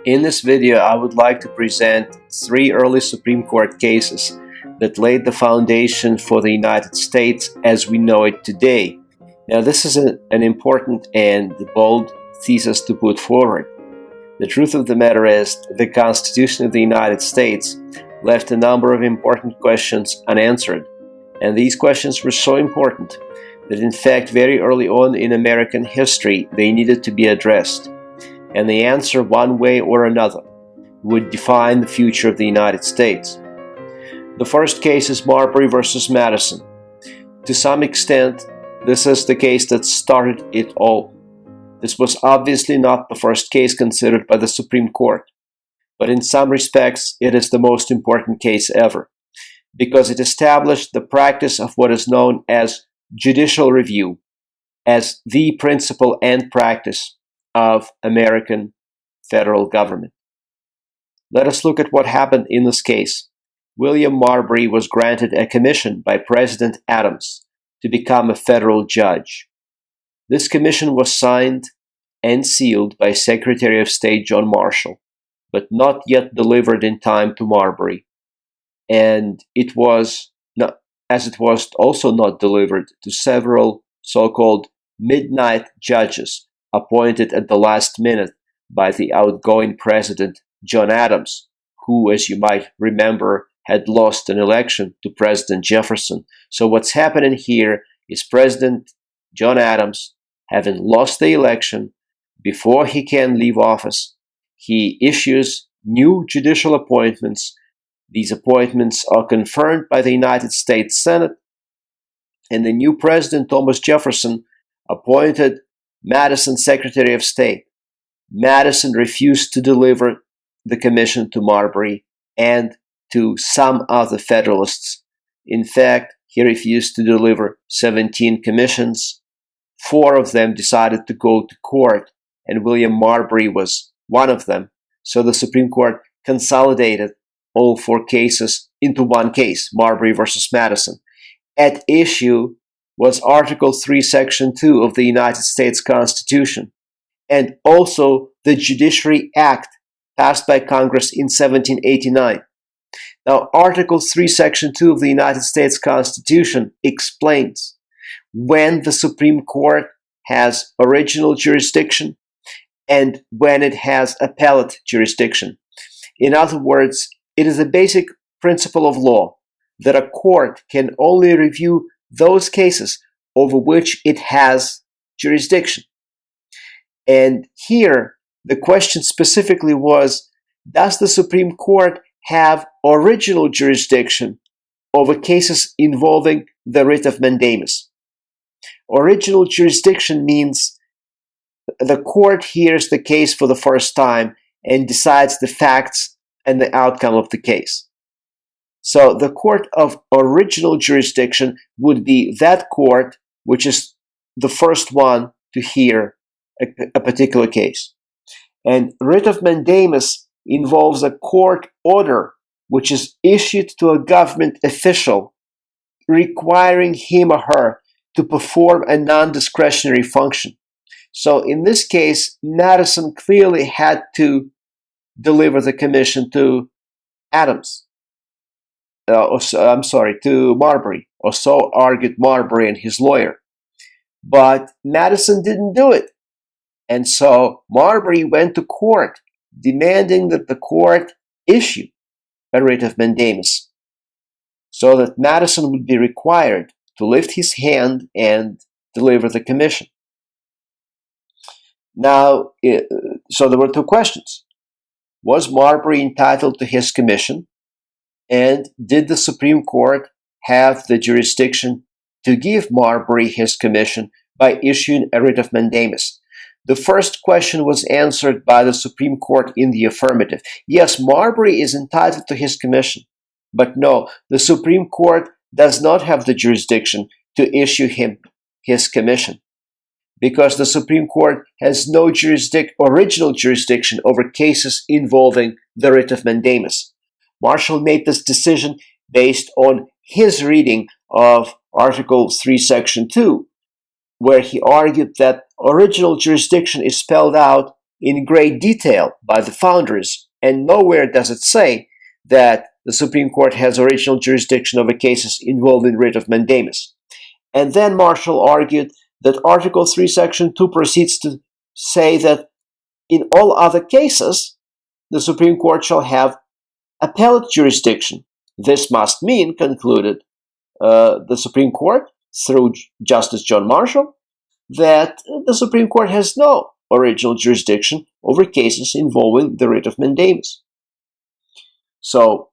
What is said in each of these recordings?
In this video, I would like to present 3 early Supreme Court cases that laid the foundation for the United States as we know it today. Now, this is an important and bold thesis to put forward. The truth of the matter is, the Constitution of the United States left a number of important questions unanswered. And these questions were so important that, in fact, very early on in American history, they needed to be addressed. And the answer, one way or another, would define the future of the United States. The first case is Marbury versus Madison. To some extent, this is the case that started it all. This was obviously not the first case considered by the Supreme Court, but in some respects, it is the most important case ever, because it established the practice of what is known as judicial review as the principle and practice of American federal government. Let us look at what happened in this case. William Marbury was granted a commission by President Adams to become a federal judge. This commission was signed and sealed by Secretary of State John Marshall, but not yet delivered in time to Marbury. And it was also not delivered to several so-called midnight judges appointed at the last minute by the outgoing President John Adams, who, as you might remember, had lost an election to President Jefferson. So what's happening here is President John Adams, having lost the election, before he can leave office, he issues new judicial appointments. These appointments are confirmed by the United States Senate, and the new President, Thomas Jefferson, appointed Madison Secretary of State. Madison refused to deliver the commission to Marbury and to some other Federalists. In fact, he refused to deliver 17 commissions. 4 of them decided to go to court, and William Marbury was one of them. So the Supreme Court consolidated all 4 cases into one case, Marbury versus Madison. At issue was Article 3, Section 2 of the United States Constitution, and also the Judiciary Act passed by Congress in 1789. Now, Article 3, Section 2 of the United States Constitution explains when the Supreme Court has original jurisdiction and when it has appellate jurisdiction. In other words, it is a basic principle of law that a court can only review those cases over which it has jurisdiction. And here, the question specifically was, does the Supreme Court have original jurisdiction over cases involving the writ of mandamus? Original jurisdiction means the court hears the case for the first time and decides the facts and the outcome of the case. So the court of original jurisdiction would be that court which is the first one to hear a particular case. And writ of mandamus involves a court order which is issued to a government official requiring him or her to perform a non-discretionary function. So in this case, Madison clearly had to deliver the commission to to Marbury, or so argued Marbury and his lawyer. But Madison didn't do it. And so Marbury went to court, demanding that the court issue a writ of mandamus, so that Madison would be required to lift his hand and deliver the commission. Now, so there were 2 questions. Was Marbury entitled to his commission? And did the Supreme Court have the jurisdiction to give Marbury his commission by issuing a writ of mandamus? The first question was answered by the Supreme Court in the affirmative. Yes, Marbury is entitled to his commission, but no, the Supreme Court does not have the jurisdiction to issue him his commission, because the Supreme Court has no original jurisdiction over cases involving the writ of mandamus. Marshall made this decision based on his reading of Article 3, Section 2, where he argued that original jurisdiction is spelled out in great detail by the founders, and nowhere does it say that the Supreme Court has original jurisdiction over cases involving writ of mandamus. And then Marshall argued that Article 3, Section 2 proceeds to say that in all other cases, the Supreme Court shall have appellate jurisdiction. This must mean, concluded the Supreme Court through Justice John Marshall, that the Supreme Court has no original jurisdiction over cases involving the writ of mandamus. So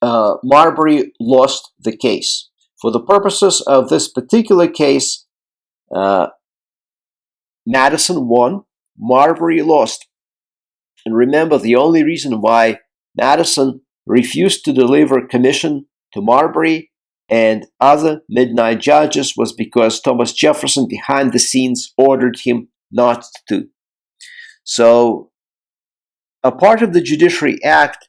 Marbury lost the case. For the purposes of this particular case, Madison won, Marbury lost. And remember, the only reason why Madison refused to deliver commission to Marbury and other midnight judges was because Thomas Jefferson, behind the scenes, ordered him not to. So a part of the Judiciary Act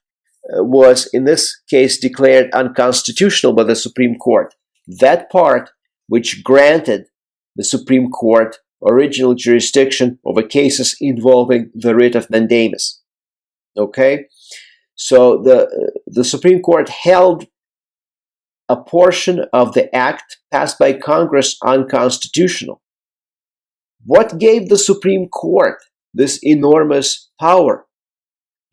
was, in this case, declared unconstitutional by the Supreme Court. That part which granted the Supreme Court original jurisdiction over cases involving the writ of mandamus. Okay? So the Supreme Court held a portion of the act passed by Congress unconstitutional. What gave the Supreme Court this enormous power?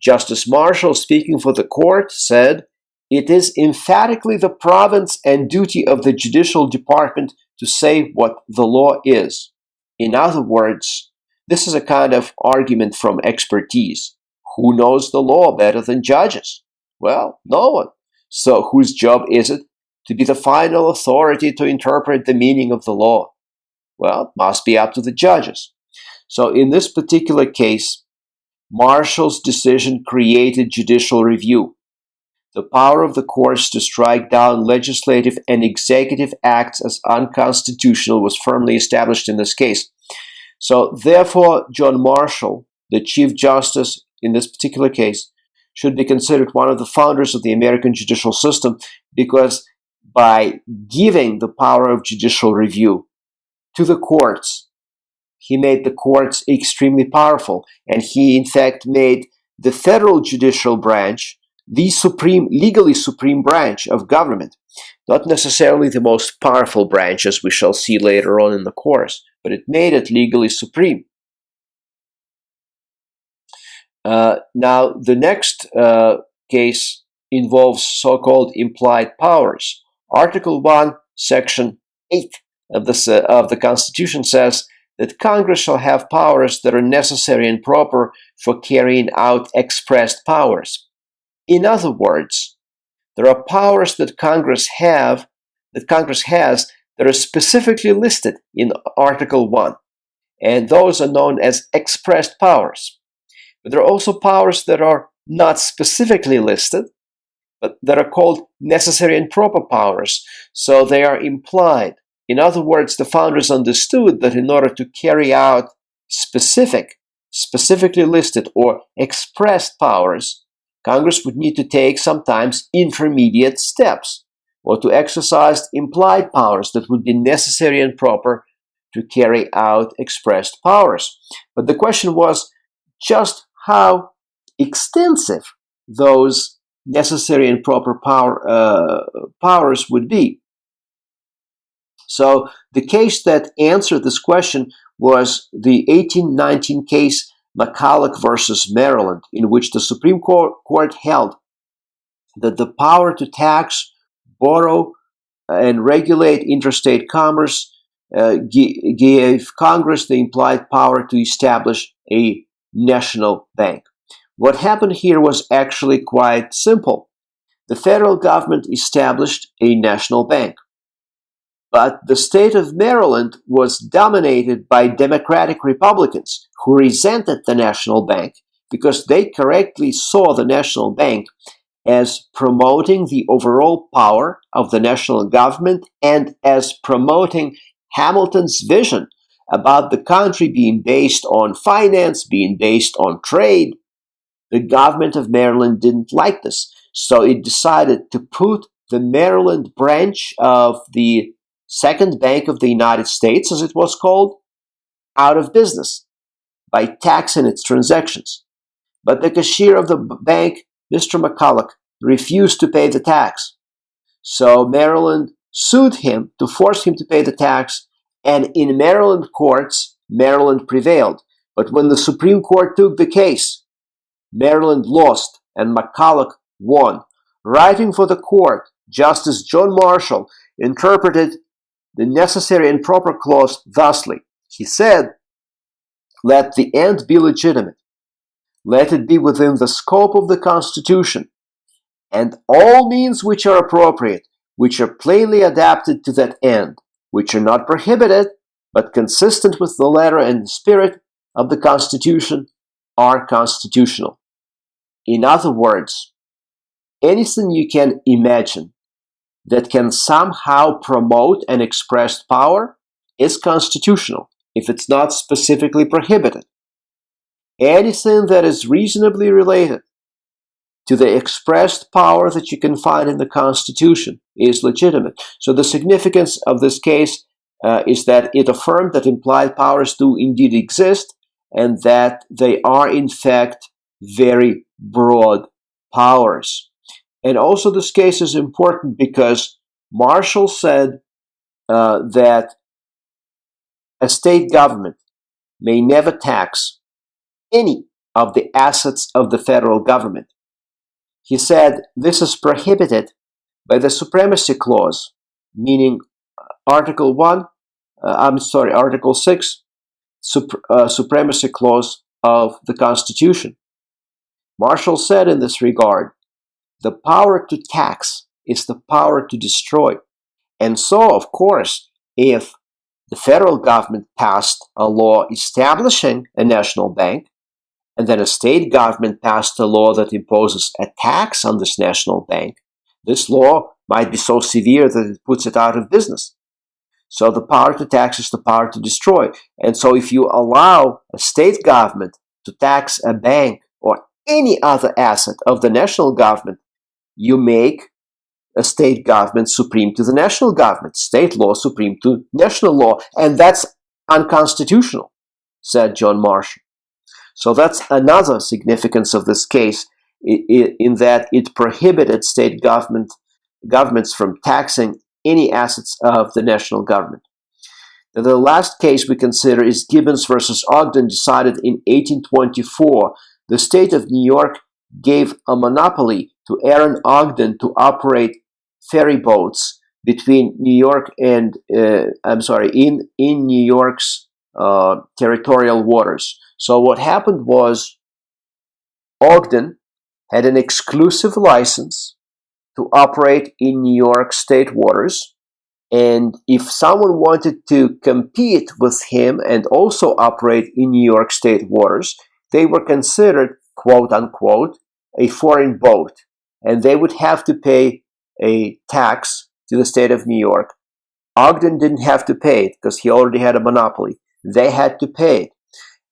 Justice Marshall, speaking for the court, said, "It is emphatically the province and duty of the judicial department to say what the law is." In other words, this is a kind of argument from expertise. Who knows the law better than judges? Well, no one. So whose job is it to be the final authority to interpret the meaning of the law? Well, it must be up to the judges. So in this particular case, Marshall's decision created judicial review. The power of the courts to strike down legislative and executive acts as unconstitutional was firmly established in this case. So therefore, John Marshall, the Chief Justice in this particular case, should be considered one of the founders of the American judicial system, because by giving the power of judicial review to the courts, he made the courts extremely powerful, and he in fact made the federal judicial branch the legally supreme branch of government. Not necessarily the most powerful branch, as we shall see later on in the course, but it made it legally supreme. Now, the next case involves so-called implied powers. Article 1, Section 8 of the Constitution says that Congress shall have powers that are necessary and proper for carrying out expressed powers. In other words, there are powers that Congress has that are specifically listed in Article 1, and those are known as expressed powers. But there are also powers that are not specifically listed, but that are called necessary and proper powers, so they are implied. In other words, the founders understood that in order to carry out specifically listed or expressed powers, Congress would need to take sometimes intermediate steps, or to exercise implied powers that would be necessary and proper to carry out expressed powers. But the question was just how extensive those necessary and proper powers would be. So the case that answered this question was the 1819 case McCulloch versus Maryland, in which the Supreme Court held that the power to tax, borrow, and regulate interstate commerce gave Congress the implied power to establish a national bank. What happened here was actually quite simple. The federal government established a national bank, but the state of Maryland was dominated by Democratic Republicans who resented the national bank because they correctly saw the national bank as promoting the overall power of the national government and as promoting Hamilton's vision about the country being based on finance, being based on trade. The government of Maryland didn't like this, so it decided to put the Maryland branch of the Second Bank of the United States, as it was called, out of business by taxing its transactions. But the cashier of the bank, Mr. McCulloch, refused to pay the tax. So Maryland sued him to force him to pay the tax, and in Maryland courts, Maryland prevailed. But when the Supreme Court took the case, Maryland lost and McCulloch won. Writing for the court, Justice John Marshall interpreted the necessary and proper clause thusly. He said, "Let the end be legitimate. Let it be within the scope of the Constitution, and all means which are appropriate, which are plainly adapted to that end, which are not prohibited, but consistent with the letter and spirit of the Constitution, are constitutional." In other words, anything you can imagine that can somehow promote an expressed power is constitutional, if it's not specifically prohibited. Anything that is reasonably related to the expressed power that you can find in the Constitution is legitimate. So the significance of this case is that it affirmed that implied powers do indeed exist, and that they are in fact very broad powers. And also this case is important because Marshall said that a state government may never tax any of the assets of the federal government. He said this is prohibited by the Supremacy Clause, meaning Article 6, Supremacy Clause of the Constitution. Marshall said in this regard, the power to tax is the power to destroy. And so, of course, if the federal government passed a law establishing a national bank, and then a state government passed a law that imposes a tax on this national bank, this law might be so severe that it puts it out of business. So the power to tax is the power to destroy. And so if you allow a state government to tax a bank or any other asset of the national government, you make a state government supreme to the national government, state law supreme to national law, and that's unconstitutional, said John Marshall. So that's another significance of this case, in that it prohibited state governments from taxing any assets of the national government. Now, the last case we consider is Gibbons versus Ogden, decided in 1824. The state of New York gave a monopoly to Aaron Ogden to operate ferry boats between New York and in New York's territorial waters. So what happened was Ogden had an exclusive license to operate in New York state waters, and if someone wanted to compete with him and also operate in New York state waters, they were considered, quote unquote, a foreign boat, and they would have to pay a tax to the state of New York. Ogden didn't have to pay it because he already had a monopoly. They had to pay it.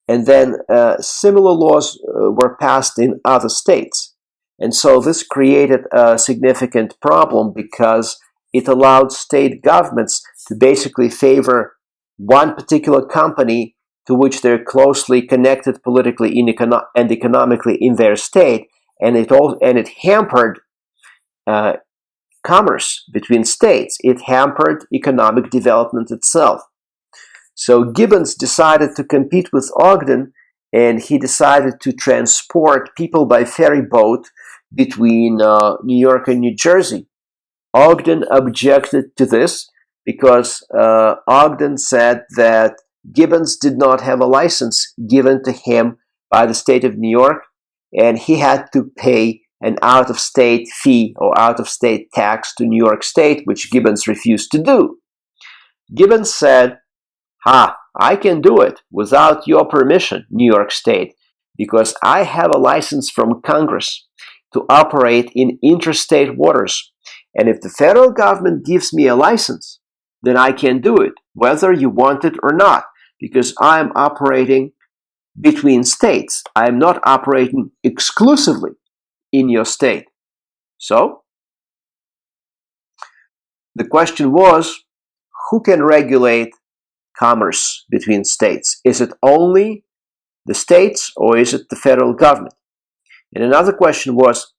And then similar laws were passed in other states. And so this created a significant problem because it allowed state governments to basically favor one particular company to which they're closely connected politically and economically in their state, and it hampered commerce between states. It hampered economic development itself. So Gibbons decided to compete with Ogden, and he decided to transport people by ferry boat between New York and New Jersey. Ogden objected to this because Ogden said that Gibbons did not have a license given to him by the state of New York, and he had to pay an out-of-state fee or out-of-state tax to New York State, which Gibbons refused to do. Gibbons said, I can do it without your permission, New York State, because I have a license from Congress to operate in interstate waters. And if the federal government gives me a license, then I can do it, whether you want it or not, because I am operating between states. I am not operating exclusively in your state. So, the question was, who can regulate commerce between states? Is it only the states or is it the federal government? And another question was,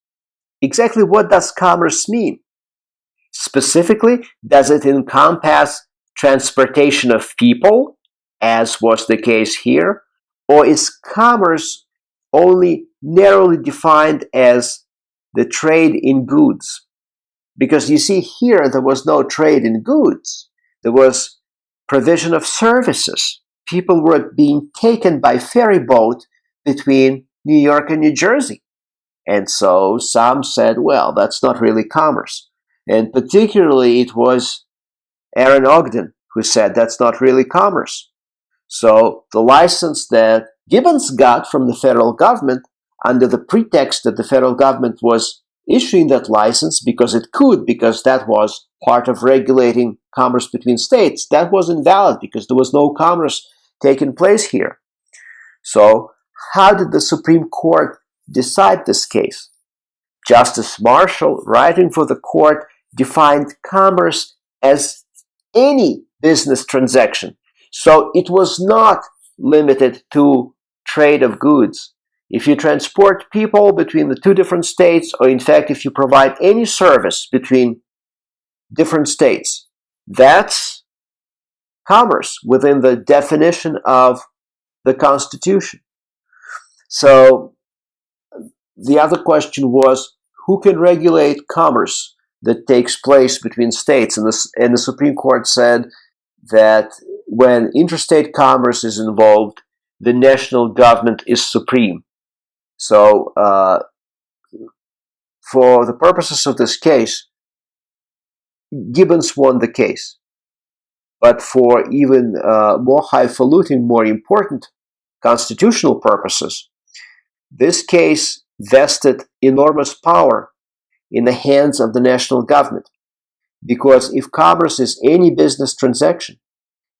exactly what does commerce mean? Specifically, does it encompass transportation of people, as was the case here, or is commerce only narrowly defined as the trade in goods? Because you see here, there was no trade in goods. There was provision of services. People were being taken by ferry boat between New York and New Jersey. And so some said, well, that's not really commerce. And particularly it was Aaron Ogden who said that's not really commerce. So the license that Gibbons got from the federal government under the pretext that the federal government was issuing that license because it could, because that was part of regulating commerce between states, that was invalid because there was no commerce taking place here. So how did the Supreme Court decide this case? Justice Marshall, writing for the court, defined commerce as any business transaction. So it was not limited to trade of goods. If you transport people between the two different states, or in fact, if you provide any service between different states, that's commerce within the definition of the Constitution. So the other question was, who can regulate commerce that takes place between states? And the Supreme Court said that when interstate commerce is involved, the national government is supreme. So for the purposes of this case, Gibbons won the case. But for even more highfalutin, more important constitutional purposes, this case vested enormous power in the hands of the national government. Because if commerce is any business transaction,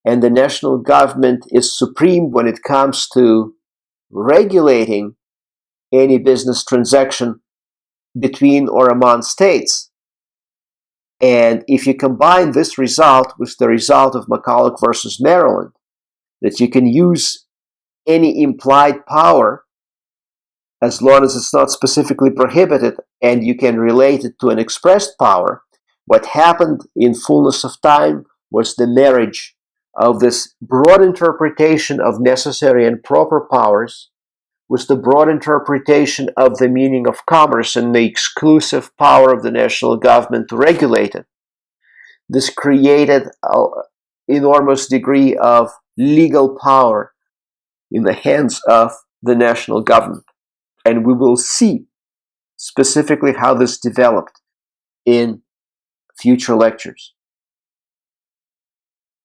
and the national government is supreme when it comes to regulating any business transaction between or among states, and if you combine this result with the result of McCulloch versus Maryland, that you can use any implied power as long as it's not specifically prohibited and you can relate it to an expressed power, what happened in fullness of time was the marriage of this broad interpretation of necessary and proper powers with the broad interpretation of the meaning of commerce and the exclusive power of the national government to regulate it. This created an enormous degree of legal power in the hands of the national government. And we will see specifically how this developed in future lectures.